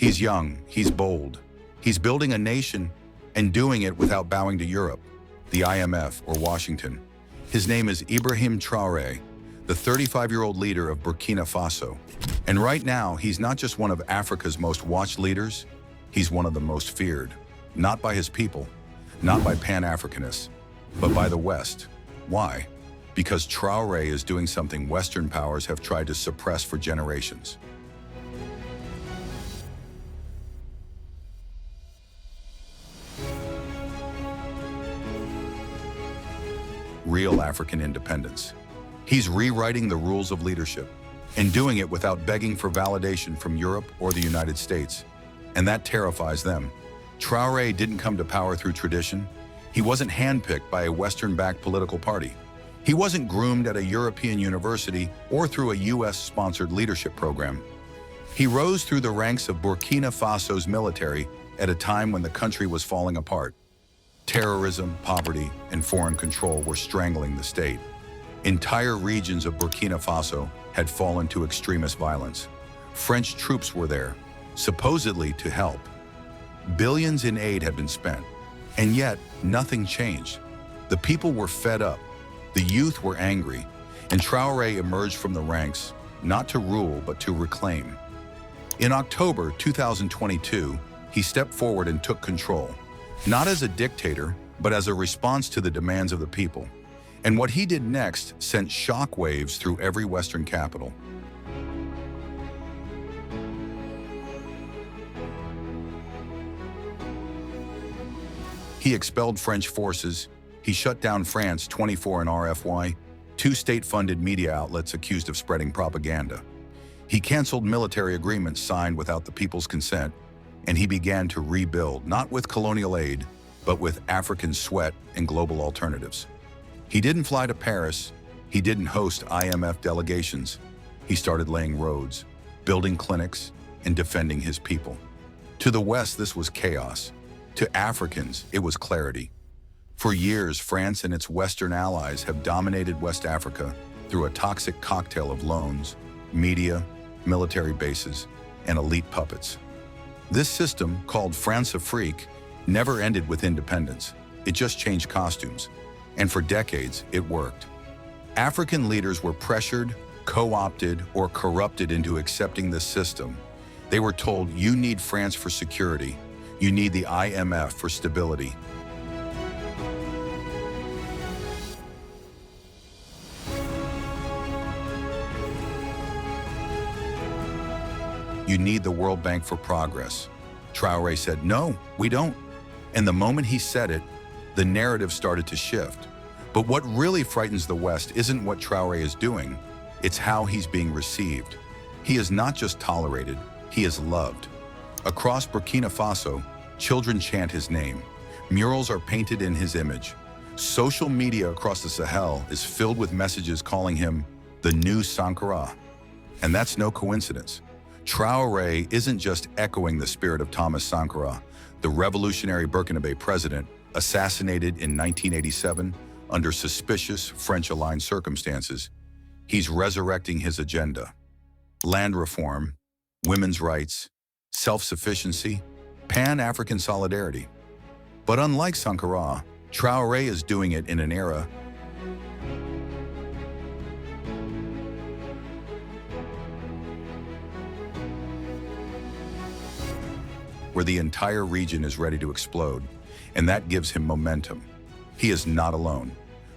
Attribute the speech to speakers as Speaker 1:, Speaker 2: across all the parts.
Speaker 1: He's young, he's bold. He's building a nation and doing it without bowing to Europe, the IMF, or Washington. His name is Ibrahim Traoré, the 35-year-old leader of Burkina Faso. And right now, he's not just one of Africa's most watched leaders, he's one of the most feared. Not by his people, not by Pan-Africanists, but by the West. Why? Because Traoré is doing something Western powers have tried to suppress for generations. Real African independence. He's rewriting the rules of leadership and doing it without begging for validation from Europe or the United States. And that terrifies them. Traoré didn't come to power through tradition. He wasn't handpicked by a Western-backed political party. He wasn't groomed at a European university or through a US-sponsored leadership program. He rose through the ranks of Burkina Faso's military at a time when the country was falling apart. Terrorism, poverty, and foreign control were strangling the state. Entire regions of Burkina Faso had fallen to extremist violence. French troops were there, supposedly to help. Billions in aid had been spent, and yet nothing changed. The people were fed up, the youth were angry, and Traoré emerged from the ranks, not to rule, but to reclaim. In October 2022, he stepped forward and took control. Not as a dictator, but as a response to the demands of the people. And what he did next sent shockwaves through every Western capital. He expelled French forces. He shut down France 24 and RFY, two state-funded media outlets accused of spreading propaganda. He canceled military agreements signed without the people's consent, and he began to rebuild, not with colonial aid, but with African sweat and global alternatives. He didn't fly to Paris. He didn't host IMF delegations. He started laying roads, building clinics, and defending his people. To the West, this was chaos. To Africans, it was clarity. For years, France and its Western allies have dominated West Africa through a toxic cocktail of loans, media, military bases, and elite puppets. This system, called France-Afrique, never ended with independence. It just changed costumes. And for decades, it worked. African leaders were pressured, co-opted, or corrupted into accepting this system. They were told, you need France for security. You need the IMF for stability. You need the World Bank for progress. Traoré said, no, we don't. And the moment he said it, the narrative started to shift. But what really frightens the West isn't what Traoré is doing, it's how he's being received. He is not just tolerated, he is loved. Across Burkina Faso, children chant his name. Murals are painted in his image. Social media across the Sahel is filled with messages calling him the new Sankara. And that's no coincidence. Traoré isn't just echoing the spirit of Thomas Sankara, the revolutionary Burkinabe president assassinated in 1987 under suspicious French-aligned circumstances. He's resurrecting his agenda. Land reform, women's rights, self-sufficiency, Pan-African solidarity. But unlike Sankara, Traoré is doing it in an era where the entire region is ready to explode, and that gives him momentum. He is not alone.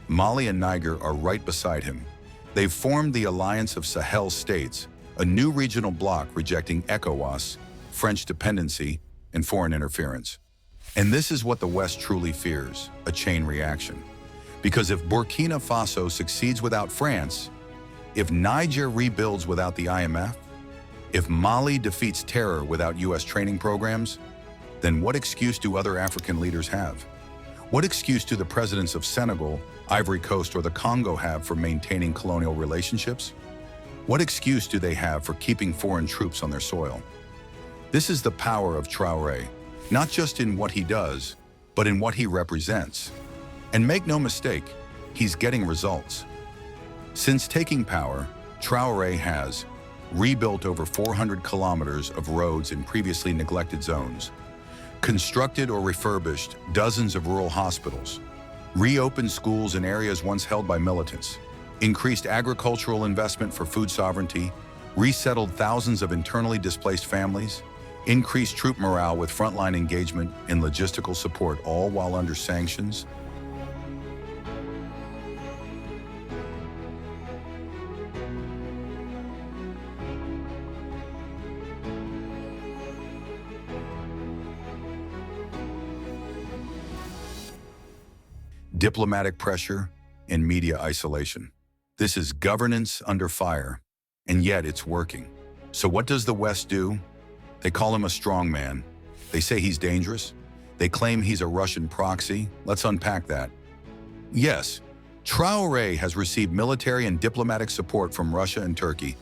Speaker 1: Mali and Niger are right beside him. They've formed the Alliance of Sahel States, a new regional bloc rejecting ECOWAS, French dependency, and foreign interference. And this is what the West truly fears, a chain reaction. Because if Burkina Faso succeeds without France, if Niger rebuilds without the IMF, if Mali defeats terror without US training programs, then what excuse do other African leaders have? What excuse do the presidents of Senegal, Ivory Coast, or the Congo have for maintaining colonial relationships? What excuse do they have for keeping foreign troops on their soil? This is the power of Traoré, not just in what he does, but in what he represents. And make no mistake, he's getting results. Since taking power, Traoré has rebuilt over 400 kilometers of roads in previously neglected zones, constructed or refurbished dozens of rural hospitals, reopened schools in areas once held by militants, increased agricultural investment for food sovereignty, resettled thousands of internally displaced families, increased troop morale with frontline engagement and logistical support, all while under sanctions. Diplomatic pressure and media isolation. This is governance under fire, and yet it's working. So what does the West do? They call him a strongman. They say he's dangerous. They claim he's a Russian proxy. Let's unpack that. Yes, Traore has received military and diplomatic support from Russia and Turkey.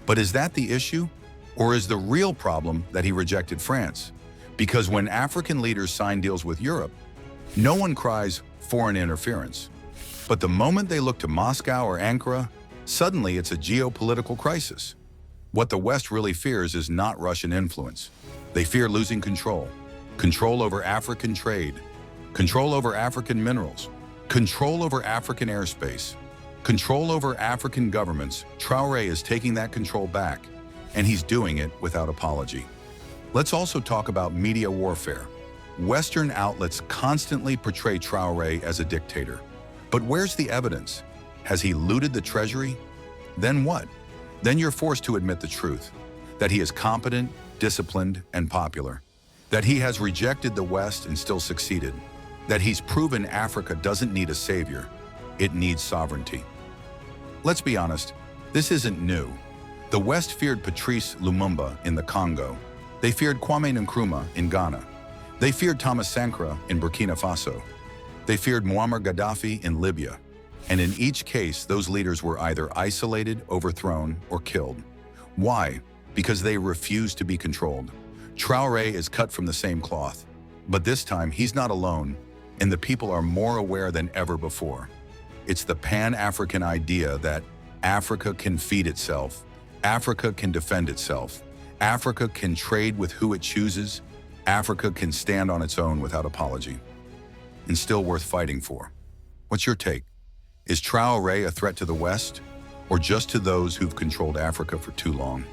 Speaker 1: But is that the issue? Or is the real problem that he rejected France? Because when African leaders sign deals with Europe, no one cries foreign interference. But the moment they look to Moscow or Ankara, suddenly it's a geopolitical crisis. What the West really fears is not Russian influence. They fear losing control. Control over African trade, control over African minerals, control over African airspace, control over African governments. Traore is taking that control back, and he's doing it without apology. Let's also talk about media warfare. Western outlets constantly portray Traore as a dictator. But where's the evidence? Has he looted the treasury? Then what? Then you're forced to admit the truth, that he is competent, disciplined, and popular, that he has rejected the West and still succeeded, that he's proven Africa doesn't need a savior, it needs sovereignty. Let's be honest, this isn't new. The West feared Patrice Lumumba in the Congo. They feared Kwame Nkrumah in Ghana. They feared Thomas Sankara in Burkina Faso. They feared Muammar Gaddafi in Libya. And in each case, those leaders were either isolated, overthrown, or killed. Why? Because they refused to be controlled. Traore is cut from the same cloth. But this time, he's not alone, and the people are more aware than ever before. It's the Pan-African idea that Africa can feed itself, Africa can defend itself, Africa can trade with who it chooses, Africa can stand on its own without apology, and still worth fighting for. What's your take? Is Traore a threat to the West, or just to those who've controlled Africa for too long?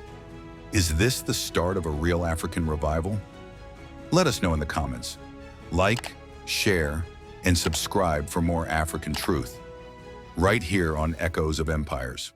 Speaker 1: Is this the start of a real African revival? Let us know in the comments. Like, share, and subscribe for more African truth, right here on Echoes of Empires.